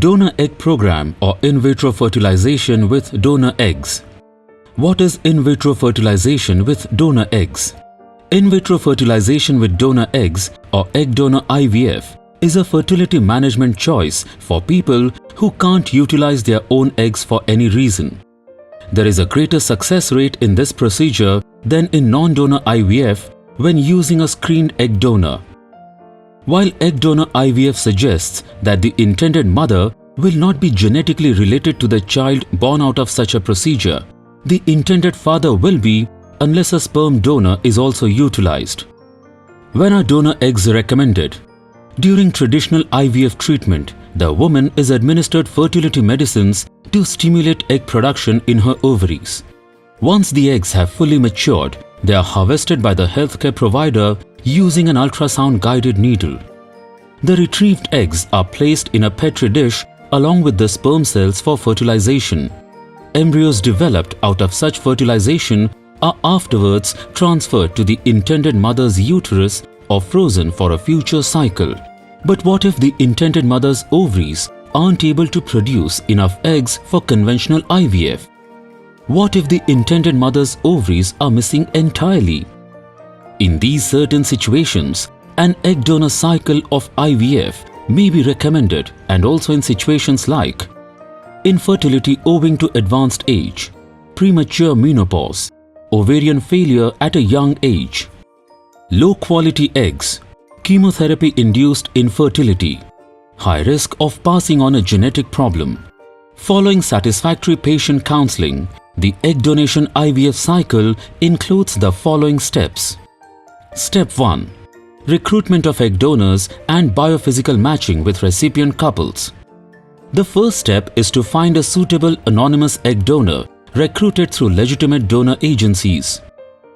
Donor egg program or in vitro fertilization with donor eggs. What is in vitro fertilization with donor eggs? In vitro fertilization with donor eggs or egg donor IVF is a fertility management choice for people who can't utilize their own eggs for any reason. There is a greater success rate in this procedure than in non-donor IVF when using a screened egg donor. While egg donor IVF suggests that the intended mother will not be genetically related to the child born out of such a procedure, the intended father will be unless a sperm donor is also utilized. When are donor eggs recommended? During traditional IVF treatment, the woman is administered fertility medicines to stimulate egg production in her ovaries. Once the eggs have fully matured, they are harvested by the healthcare provider using an ultrasound-guided needle. The retrieved eggs are placed in a petri dish along with the sperm cells for fertilization. Embryos developed out of such fertilization are afterwards transferred to the intended mother's uterus or frozen for a future cycle. But what if the intended mother's ovaries aren't able to produce enough eggs for conventional IVF? What if the intended mother's ovaries are missing entirely? In these certain situations, an egg donor cycle of IVF may be recommended, and also in situations like infertility owing to advanced age, premature menopause, ovarian failure at a young age, low-quality eggs, chemotherapy-induced infertility, high risk of passing on a genetic problem. Following satisfactory patient counseling, the egg donation IVF cycle includes the following steps. Step 1. Recruitment of egg donors and biophysical matching with recipient couples. The first step is to find a suitable anonymous egg donor recruited through legitimate donor agencies.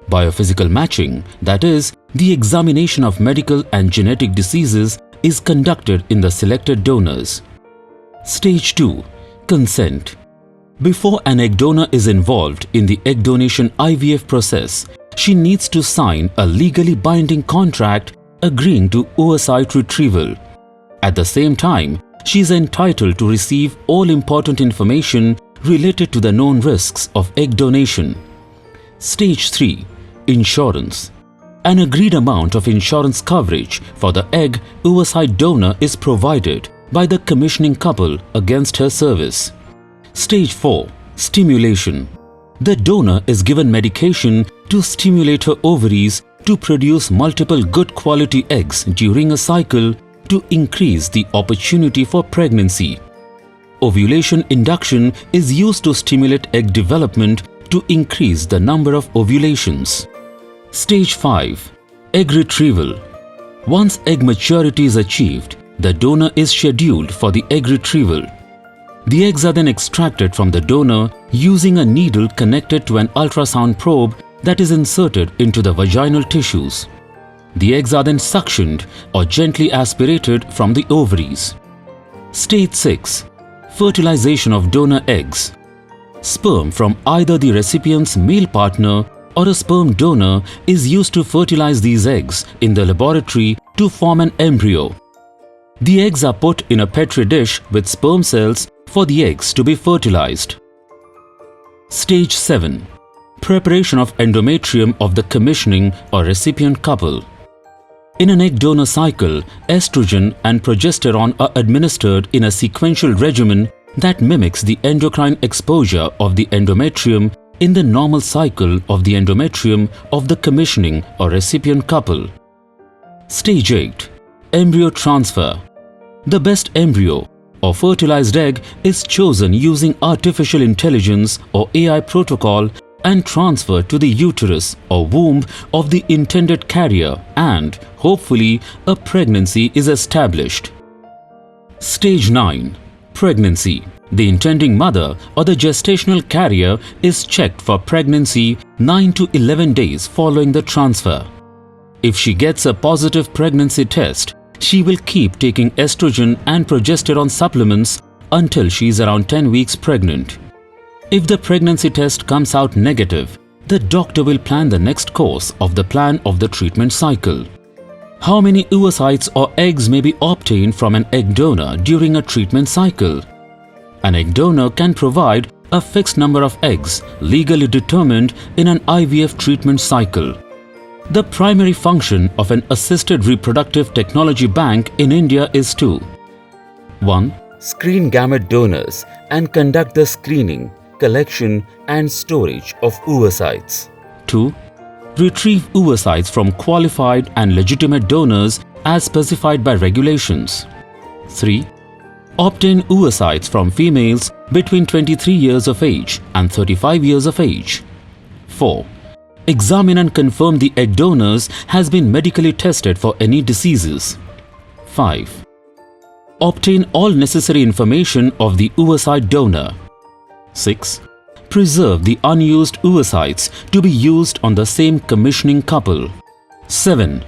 Biophysical matching, that is, the examination of medical and genetic diseases, is conducted in the selected donors. Stage 2. Consent. Before an egg donor is involved in the egg donation IVF process, she needs to sign a legally binding contract agreeing to oocyte retrieval. At the same time, she is entitled to receive all important information related to the known risks of egg donation. Stage 3. Insurance. An agreed amount of insurance coverage for the egg oocyte donor is provided by the commissioning couple against her service. Stage 4. Stimulation. The donor is given medication to stimulate her ovaries to produce multiple good quality eggs during a cycle to increase the opportunity for pregnancy. Ovulation induction is used to stimulate egg development to increase the number of ovulations. Stage 5. Egg retrieval. Once egg maturity is achieved, the donor is scheduled for the egg retrieval. The eggs are then extracted from the donor using a needle connected to an ultrasound probe that is inserted into the vaginal tissues. The eggs are then suctioned or gently aspirated from the ovaries. Stage 6. Fertilization of donor eggs. Sperm from either the recipient's male partner or a sperm donor is used to fertilize these eggs in the laboratory to form an embryo. The eggs are put in a petri dish with sperm cells for the eggs to be fertilized. Stage 7. Preparation of endometrium of the commissioning or recipient couple. In an egg donor cycle, estrogen and progesterone are administered in a sequential regimen that mimics the endocrine exposure of the endometrium in the normal cycle of the endometrium of the commissioning or recipient couple. Stage 8. Embryo transfer. The best embryo or fertilized egg is chosen using artificial intelligence or AI protocol and transferred to the uterus or womb of the intended carrier, and hopefully a pregnancy is established. Stage 9. Pregnancy. The intending mother or the gestational carrier is checked for pregnancy 9 to 11 days following the transfer. If she gets a positive pregnancy test, she will keep taking estrogen and progesterone supplements until she is around 10 weeks pregnant. If the pregnancy test comes out negative, the doctor will plan the next course of the treatment cycle. How many oocytes or eggs may be obtained from an egg donor during a treatment cycle? An egg donor can provide a fixed number of eggs legally determined in an IVF treatment cycle. The primary function of an assisted reproductive technology bank in India is to 1. Screen gamete donors and conduct the screening, collection and storage of oocytes. 2. Retrieve oocytes from qualified and legitimate donors as specified by regulations. 3. Obtain oocytes from females between 23 years of age and 35 years of age. 4. Examine and confirm the egg donors has been medically tested for any diseases. 5. Obtain all necessary information of the oocyte donor. 6. Preserve the unused oocytes to be used on the same commissioning couple. 7.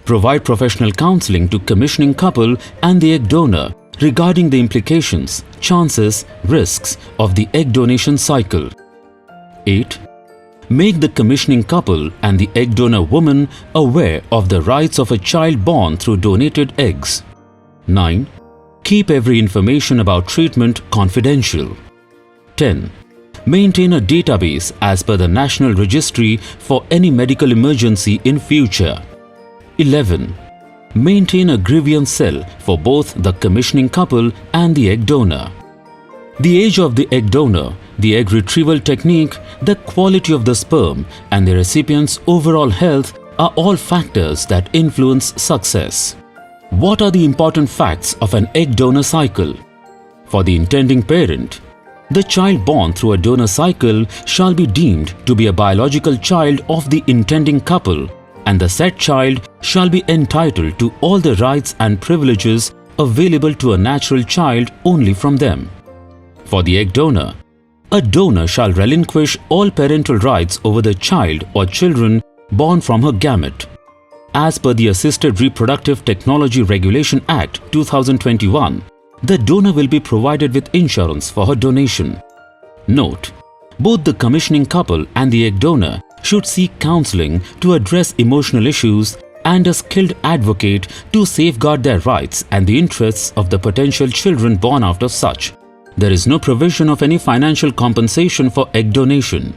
Provide professional counseling to commissioning couple and the egg donor regarding the implications, chances, risks of the egg donation cycle. 8. Make the commissioning couple and the egg donor woman aware of the rights of a child born through donated eggs. 9. Keep every information about treatment confidential. 10. Maintain a database as per the National Registry for any medical emergency in future. 11. Maintain a grievance cell for both the commissioning couple and the egg donor. The age of the egg donor, the egg retrieval technique, the quality of the sperm and the recipient's overall health are all factors that influence success. What are the important facts of an egg donor cycle? For the intending parent, the child born through a donor cycle shall be deemed to be a biological child of the intending couple, and the said child shall be entitled to all the rights and privileges available to a natural child only from them. For the egg donor, a donor shall relinquish all parental rights over the child or children born from her gamete. As per the Assisted Reproductive Technology Regulation Act 2021, the donor will be provided with insurance for her donation. Note: both the commissioning couple and the egg donor should seek counseling to address emotional issues and a skilled advocate to safeguard their rights and the interests of the potential children born out of such. There is no provision of any financial compensation for egg donation.